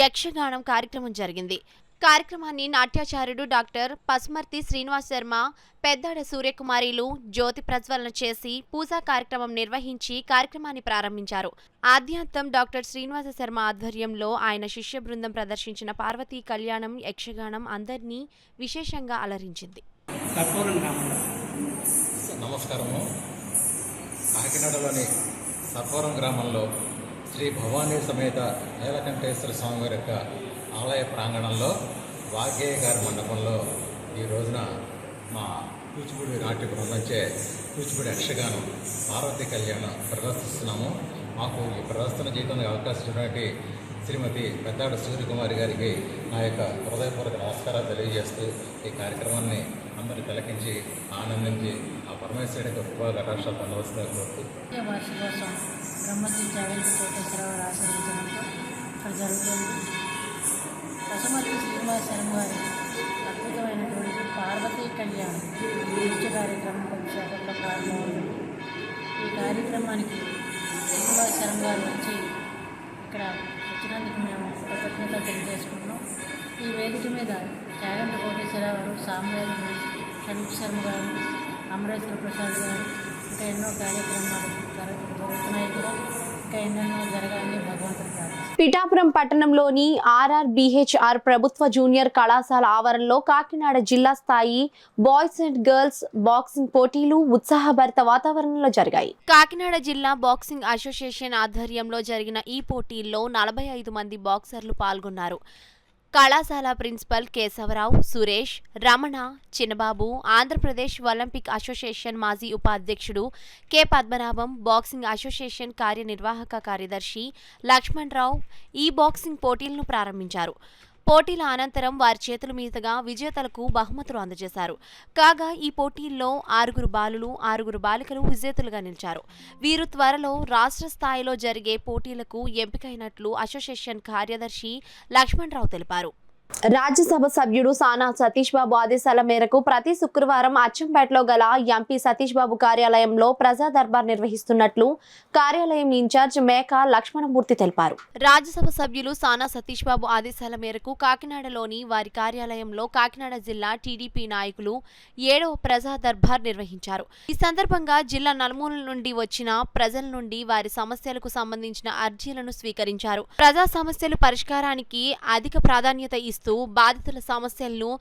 Speaker 5: యక్షగానం కార్యక్రమం జరిగింది. కార్యక్రమాన్ని నాట్యాచార్యుడు డాక్టర్ పసుమర్తి శ్రీనివాస శర్మ, పెద్దాడ సూర్యకుమారిలు జ్యోతి ప్రజ్వలన చేసి పూజా కార్యక్రమం నిర్వహించి కార్యక్రమాన్ని ప్రారంభించారు. ఆద్యాంతం డాక్టర్ శ్రీనివాస శర్మ ఆధ్వర్యంలో ఆయన శిష్య బృందం ప్రదర్శించిన పార్వతీ కళ్యాణం యక్షగానం అందరినీ విశేషంగా అలరించింది.
Speaker 13: నమస్కారము. కాకినాడలోని సర్పవరం గ్రామంలో శ్రీ భవానీ సమేత నీలకంఠేశ్వర స్వామి వారి యొక్క ఆలయ ప్రాంగణంలో వాగ్గేయ గారి మండపంలో ఈ రోజున మా కూచిపూడి నాట్య బృందంచే కూచిపూడి యక్షగానం పార్వతీ కళ్యాణం ప్రదర్శిస్తున్నాము. మాకు ఈ ప్రదర్శన చేయడానికి అవకాశం ఇచ్చినటువంటి శ్రీమతి పెద్దాడ సూర్యకుమారి గారికి నా యొక్క హృదయపూర్వక నమస్కారాలు తెలియజేస్తూ ఈ కార్యక్రమాన్ని అందరూ తిలకించి ఆనందించి ఆ పరమేశ్వరుడి యొక్క కృపా కటాక్షాలు పొందవలసిందిగా కోరుతూ
Speaker 14: వార్షికోత్సవం బ్రహ్మశ్రీ జావేంద్ర కోటేశ్వరరావు ఆశీర్వచనంతో ఇక్కడ జరుగుతుంది. పసుమర్తి శ్రీనివాస శర్మ గారి అద్భుతమైనటువంటి పార్వతీ కళ్యాణం నృత్య కార్యక్రమం కొద్దిసేపట్లో ప్రారంభమవుతుంది. ఈ కార్యక్రమానికి శ్రీనివాస శర్మ గారు వచ్చి ఇక్కడ వచ్చినందుకు మేము కృతజ్ఞత తెలియజేసుకుంటున్నాం. ఈ వేదిక మీద జావేంద్ర కోటేశ్వరరావు గారు, సామ్రాజ్ షణ్ముఖ శర్మ గారు, అమరేశ్వర ప్రసాద్ గారు ఇంకా ఎన్నో కార్యక్రమాలు జరుగుతున్నాయి కూడా. ఇంకా ఎన్నెన్నో జరగాలని భగవంతుడు ప్రార్థిస్తున్నాం.
Speaker 4: పిఠాపురం పట్టణంలోని RRBHR ప్రభుత్వ జూనియర్ కళాశాల ఆవరణలో కాకినాడ జిల్లా స్థాయి బాయ్స్ అండ్ గర్ల్స్ బాక్సింగ్ పోటీలు ఉత్సాహభరిత వాతావరణంలో జరిగాయి.
Speaker 5: కాకినాడ జిల్లా బాక్సింగ్ అసోసియేషన్ ఆధ్వర్యంలో జరిగిన ఈ పోటీల్లో 45 మంది బాక్సర్లు పాల్గొన్నారు. కళాశాల ప్రిన్సిపల్ కేశవరావు, సురేష్, రమణ, చిన్నబాబు, ఆంధ్రప్రదేశ్ ఒలింపిక్ అసోసియేషన్ మాజీ ఉపాధ్యక్షుడు కె పద్మనాభం, బాక్సింగ్ అసోసియేషన్ కార్యనిర్వాహక కార్యదర్శి లక్ష్మణరావు ఈ బాక్సింగ్ పోటీలను ప్రారంభించారు. పోటీల అనంతరం వారి చేతుల మీదుగా విజేతలకు బహుమతులు అందజేశారు. కాగా ఈ పోటీల్లో 6 బాలులు, 6 బాలికలు విజేతలుగా నిలిచారు. వీరు త్వరలో రాష్ట్ర స్థాయిలో జరిగే పోటీలకు ఎంపికైనట్లు అసోసియేషన్ కార్యదర్శి లక్ష్మణరావు తెలిపారు.
Speaker 4: రాజ్యసభ సభ్యుడు సానా సతీష్ బాబు ఆదేశాల మేరకు ప్రతి శుక్రవారం అచ్చంపేటలో గల ఎంపీ సతీష్ బాబు కార్యాలయంలో ప్రజా దర్బార్ నిర్వహిస్తున్నట్లు కార్యాలయం ఇన్ఛార్జ్ మేక లక్ష్మణమూర్తి తెలిపారు.
Speaker 5: రాజ్యసభ సభ్యులు సానా సతీష్ బాబు ఆదేశాల మేరకు కాకినాడలోని వారి కార్యాలయంలో కాకినాడ జిల్లా టీడీపీ నాయకులు 7వ ప్రజా దర్బార్ నిర్వహించారు. ఈ సందర్భంగా జిల్లా నలుమూలల నుండి వచ్చిన ప్రజల నుండి వారి సమస్యలకు సంబంధించిన అర్జీలను స్వీకరించారు. ప్రజా సమస్యలు పరిష్కారానికి అధిక ప్రాధాన్యత నిర్వహిస్తూ బాధితుల సమస్యలను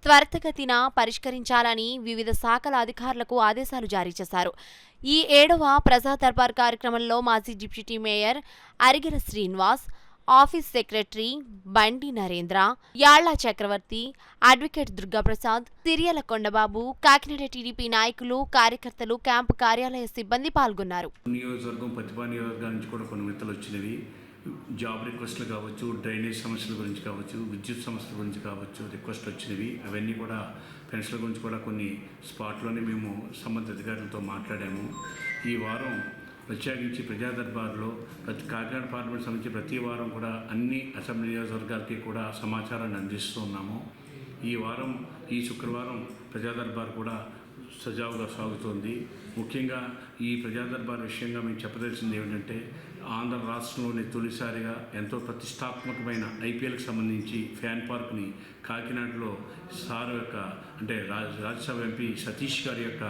Speaker 5: త్వరితగతిన పరిష్కరించాలని వివిధ శాఖల అధికారులకు ఆదేశాలు జారీ చేశారు. ఈ 7వ ప్రజా దర్బార్ కార్యక్రమంలో మాజీ deputy mayor Arigira Srinivas, office secretary Bandi Narendra, Yalla Chakravarthi, advocate Durgaprasad, Siriyala Kondababu, Kakinada TDP నాయకులు, కార్యకర్తలు, క్యాంపు కార్యాలయ సిబ్బంది పాల్గొన్నారు.
Speaker 15: నియోజకవర్గం ప్రతిభా నియోజకవర్గం నుంచి కూడా కొన్ని మిత్రులు వచ్చినవి. జాబ్ రిక్వెస్ట్లు కావచ్చు, డ్రైనేజ్ సమస్యల గురించి కావచ్చు, విద్యుత్ సమస్యల గురించి కావచ్చు రిక్వెస్ట్లు వచ్చినవి. అవన్నీ కూడా పెన్షన్ల గురించి కూడా కొన్ని స్పాట్లోనే మేము సంబంధిత అధికారులతో మాట్లాడాము. ఈ వారం ప్రత్యేకించి ప్రజా దర్బార్లో కాకినాడ పార్లమెంట్ సంబంధించి ప్రతి వారం కూడా అన్ని అసెంబ్లీ నియోజకవర్గాలకి కూడా సమాచారాన్ని అందిస్తూ ఉన్నాము. ఈ శుక్రవారం ప్రజా దర్బార్ కూడా సజావుగా సాగుతోంది. ముఖ్యంగా ఈ ప్రజా దర్బార్ విషయంగా మేము చెప్పదలిసింది ఏమిటంటే, ఆంధ్ర రాష్ట్రంలోని తొలిసారిగా ఎంతో ప్రతిష్టాత్మకమైన ఐపీఎల్కి సంబంధించి ఫ్యాన్ పార్క్ని కాకినాడలో సార్ యొక్క అంటే రాజ్యసభ ఎంపీ సతీష్ గారి యొక్క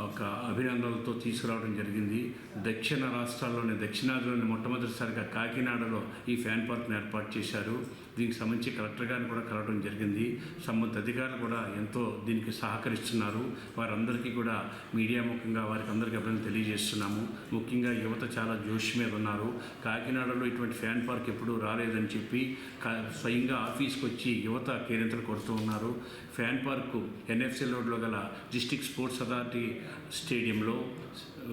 Speaker 15: ఒక అభినందనలతో తీసుకురావడం జరిగింది. దక్షిణ రాష్ట్రాల్లోని దక్షిణాదిలోని మొట్టమొదటిసారిగా కాకినాడలో ఈ ఫ్యాన్ పార్క్ని ఏర్పాటు చేశారు. దీనికి సంబంధించి కలెక్టర్ గారిని కూడా కలవడం జరిగింది. సంబంధిత అధికారులు కూడా ఎంతో దీనికి సహకరిస్తున్నారు. వారందరికీ కూడా మీడియా ముఖంగా వారికి అందరికీ అభినందనలు తెలియజేస్తున్నాము. ముఖ్యంగా యువత చాలా జోష్ మీద ఉన్నారు. కాకినాడలో ఇటువంటి ఫ్యాన్ పార్క్ ఎప్పుడూ రాలేదని చెప్పి స్వయంగా ఆఫీస్కి వచ్చి యువత కేరింతలు కొడుతూ ఉన్నారు. ఫ్యాన్ పార్కు ఎన్ఎఫ్సి రోడ్లో గల డిస్ట్రిక్ట్ స్పోర్ట్స్ అథారిటీ స్టేడియంలో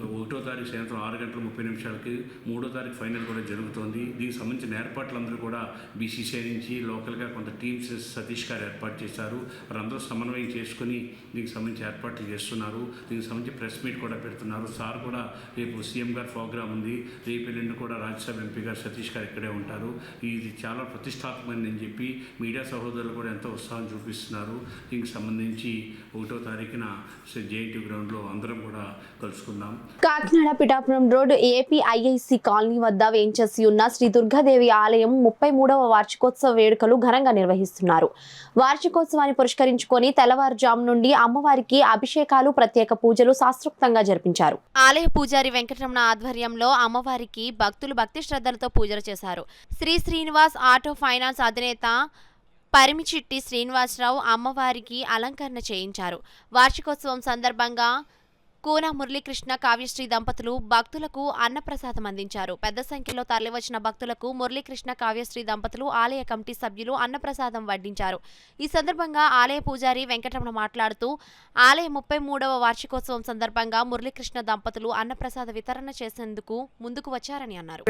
Speaker 15: 1వ తారీఖు సాయంత్రం 6:30 3వ తారీఖు ఫైనల్ కూడా జరుగుతోంది. దీనికి సంబంధించిన ఏర్పాట్లందరూ కూడా బీసీసీఐ నుంచి లోకల్గా కొంత టీమ్స్ సతీష్ గారు ఏర్పాటు చేశారు. వారందరూ సమన్వయం చేసుకుని దీనికి సంబంధించి ఏర్పాట్లు చేస్తున్నారు. దీనికి సంబంధించి ప్రెస్ మీట్ కూడా పెడుతున్నారు. సార్ కూడా రేపు సీఎం గారి ప్రోగ్రాం ఉంది. రేపు ఎల్లుండి కూడా రాజ్యసభ ఎంపీ గారు సతీష్ గారు ఇక్కడే ఉంటారు. ఇది చాలా ప్రతిష్టాత్మకమైనదని చెప్పి మీడియా సహోదరులు కూడా ఎంతో ఉత్సాహం చూపిస్తున్నారు. దీనికి సంబంధించి 1వ తారీఖున జేఎన్టీ గ్రౌండ్లో అందరం కూడా కలుసుకుందాం.
Speaker 4: Kakinada Pithapuram road APIIC colony వద్ద వేంచేసి ఉన్న శ్రీ దుర్గాదేవి ఆలయం 33వ వార్షికోత్సవ వేడుకలు ఘనంగా నిర్వహిస్తున్నారు. వార్షికోత్సవాన్ని పురస్కరించుకొని తెల్లవారుజాము నుండి అమ్మవారికి అభిషేకాలు, ప్రత్యేక పూజలు శాస్త్రోక్తంగా జరిపించారు.
Speaker 5: ఆలయ పూజారి వెంకటరమణ ఆధ్వర్యంలో అమ్మవారికి భక్తులు భక్తి శ్రద్ధలతో పూజలు చేశారు. శ్రీ శ్రీనివాస్ ఆటో ఫైనాన్స్ అధినేత పరిమిచిట్టి శ్రీనివాసరావు అమ్మవారికి అలంకరణ చేయించారు. వార్షికోత్సవం సందర్భంగా కూన మురళీకృష్ణ కావ్యశ్రీ దంపతులు భక్తులకు అన్నప్రసాదం అందించారు. పెద్ద సంఖ్యలో తరలివచ్చిన భక్తులకు మురళీకృష్ణ కావ్యశ్రీ దంపతులు ఆలయ కమిటీ సభ్యులు అన్నప్రసాదం వడ్డించారు. ఈ సందర్భంగా ఆలయ పూజారి వెంకటరమణ మాట్లాడుతూ ఆలయ 33వ వార్షికోత్సవం సందర్భంగా మురళీకృష్ణ దంపతులు అన్నప్రసాద వితరణ చేసేందుకు ముందుకు వచ్చారని అన్నారు.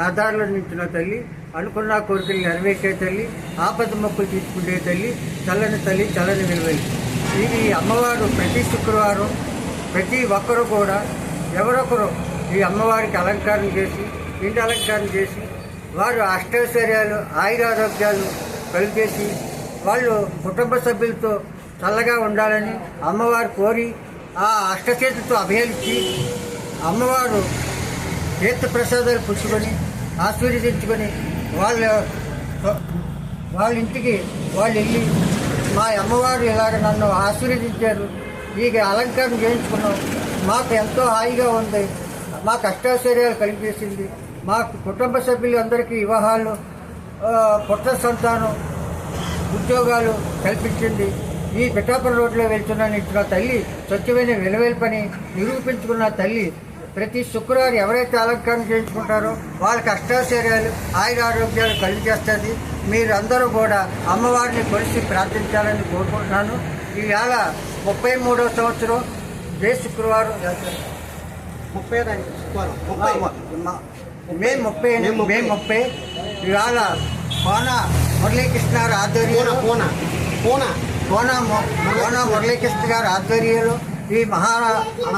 Speaker 9: రహదారుల నుంచి తల్లి, అనుకున్న కోరికలు నెరవేర్చే తల్లి, ఆపద మొక్కులు తీసుకునే తల్లి, చల్లని తల్లి, చల్లని వెలువేల్పు. ఇది అమ్మవారు ప్రతి శుక్రవారం ప్రతి ఒక్కరూ కూడా ఎవరొకరు ఈ అమ్మవారికి అలంకారం చేసి, ఇంటి అలంకారం చేసి, వారు అష్టైశ్వర్యాలు, ఆయురారోగ్యాలు కలిగేసి వాళ్ళు కుటుంబ సభ్యులతో చల్లగా ఉండాలని అమ్మవారు కోరి ఆ అష్టచేతులతో అభయలిచ్చి అమ్మవారు తీర్థప్రసాదాలు పుచ్చుకొని ఆశీర్వదించుకొని వాళ్ళ ఇంటికి వాళ్ళు వెళ్ళి, మా అమ్మవారు ఇలాగ నన్ను ఆశీర్వదించారు, ఈ అలంకారం చేయించుకున్నాం, మాకు ఎంతో హాయిగా ఉంది, మాకు అష్టాశ్చర్యాలు కలిగేసింది, మా కుటుంబ సభ్యులు అందరికీ వివాహాలు, పుత్ర సంతానం, ఉద్యోగాలు కల్పించింది. ఈ పిఠాపురం రోడ్లో వెళ్తున్నాను ఇచ్చిన తల్లి స్వచ్ఛమైన వెలువెల్పని నిరూపించుకున్న తల్లి ప్రతి శుక్రవారం ఎవరైతే అలంకరణ చేయించుకుంటారో వాళ్ళకి అష్టాశ్చర్యాలు, ఆయురారోగ్యాలు కలిగజేస్తుంది. మీరందరూ కూడా అమ్మవారిని కొలిసి ప్రార్థించాలని కోరుకుంటున్నాను. ఈవేళ 33వ సంవత్సరం మే శుక్రవారం మే 30 ఇవాళ కోన మురళీకృష్ణ గారి ఆధ్వర్యంలో కోన మురళీకృష్ణ గారి ఆధ్వర్యంలో ఈ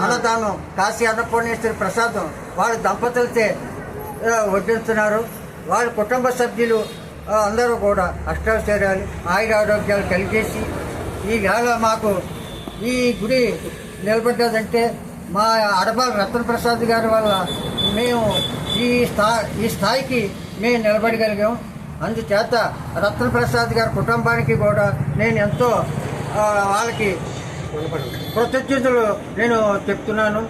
Speaker 9: అన్నదానం కాశీ అన్నపూర్ణేశ్వరి ప్రసాదం వాళ్ళ దంపతులతో వడ్డిస్తున్నారు. వాళ్ళ కుటుంబ సభ్యులు అందరూ కూడా అష్టాశ్చర్యాలు, ఆయురారోగ్యాలు కలిగేసి ఈ వేళ మాకు ఈ గుడి నిలబడ్డదంటే మా అడపాల రత్నప్రసాద్ గారి వల్ల మేము ఈ స్థాయికి మేము నిలబడగలిగాం. అందుచేత రత్నప్రసాద్ గారి కుటుంబానికి కూడా నేను ఎంతో వాళ్ళకి కృతజ్ఞతలు నేను చెప్తున్నాను.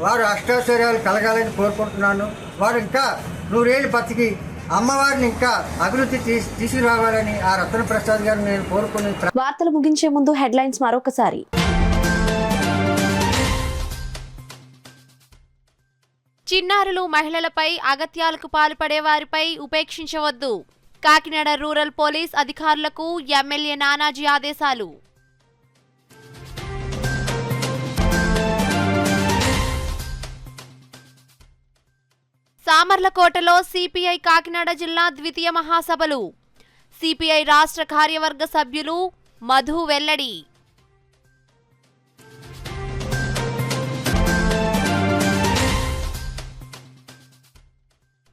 Speaker 9: వారు అష్టాశ్చర్యాలు కలగాలని కోరుకుంటున్నాను. వారు ఇంకా 100 ఏళ్ళు బతికి అమ్మవారిని ఇంకా అభివృద్ధి తీసుకురావాలని ఆ రత్న ప్రసాద్ గారు నేను కోరుకుని.
Speaker 4: వార్తలు ముగించే ముందు హెడ్లైన్స్ మరొకసారి.
Speaker 5: చిన్నారులు మహిళలపై అగత్యాలకు పాల్పడే వారిపై ఉపేక్షించవద్దు. కాకినాడ రూరల్ పోలీస్ అధికారులకు ఎమ్మెల్యే నానాజీ ఆదేశాలు. సామర్లకోటలో సిపిఐ కాకినాడ జిల్లా ద్వితీయ మహాసభలు. సిపిఐ రాష్ట్ర కార్యవర్గ సభ్యులు మధు వెల్లడి.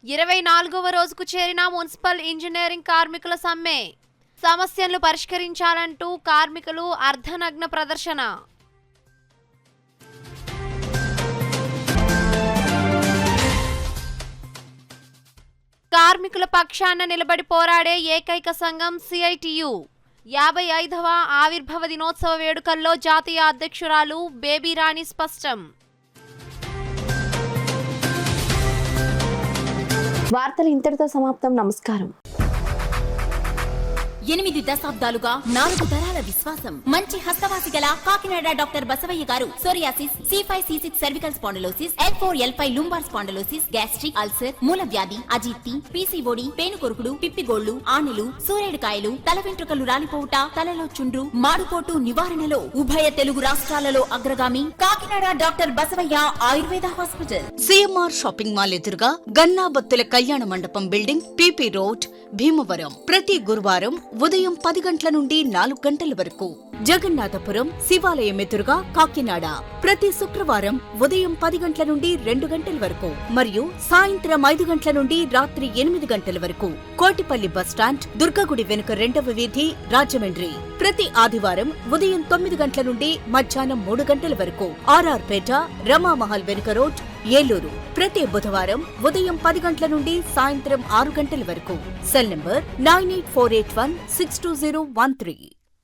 Speaker 5: ఇరవై 24వ రోజుకు చేరిన మున్సిపల్ ఇంజనీరింగ్ కార్మికుల సమ్మె. సమస్యలను పరిష్కరించాలంటూ కార్మికులు అర్ధనగ్న ప్రదర్శన. కార్మికుల పక్షాన నిలబడి పోరాడే ఏకైక సంఘం సిఐటియు 55వ ఆవిర్భావ దినోత్సవ వేడుకల్లో జాతీయ అధ్యక్షురాలు బేబీ రాణి స్పష్టం.
Speaker 4: వార్తలు ఇంతటితో సమాప్తం. నమస్కారం.
Speaker 2: 8 దశాబ్దాలుగా 4 తరాల విశ్వాసం. మంచి హస్తవాసి గల కాకినాడ డాక్టర్ బసవయ్య గారు psoriasis, C5C6 cervical spondylosis, L4L5 lumbar spondylosis, gastric ulcer, మూల వ్యాధి, అజీర్తి, PCOD, పేనుకొరుకుడు, పిప్పిగోళ్లు, ఆనెలు, సూరేడుకాయలు, తల వెంట్రుకలు రాలిపోవుట, తలలో చుండ్రు, మాడుకోటు నివారణలో ఉభయ తెలుగు రాష్ట్రాలలో అగ్రగామి Kakinada doctor Basavaiah Ayurveda hospital.
Speaker 3: CMR shopping mall ఎదురుగా గన్నాబత్తుల కళ్యాణ మండపం బిల్డింగ్, PP రోడ్, భీమవరం. ప్రతి గురువారం ఉదయం 10 గంటల నుండి 4 గంటల వరకు. జగన్నాథపురం శివాలయం ఎదురుగా కాకినాడ. ప్రతి శుక్రవారం ఉదయం 10 గంటల నుండి 2 గంటల వరకు మరియు సాయంత్రం 5 గంటల నుండి రాత్రి 8 గంటల వరకు. కోటిపల్లి బస్టాండ్, దుర్గగుడి వెనుక 2వ వీధి, రాజమండ్రి. ప్రతి ఆదివారం ఉదయం 9 గంటల నుండి మధ్యాహ్నం 3 గంటల వరకు. RR పేట, రమామహల్ వెనుక రోడ్, ఏలూరు. ప్రతి బుధవారం ఉదయం 10 గంటల నుండి సాయంత్రం 6 గంటల వరకు. Cell number 9848162013.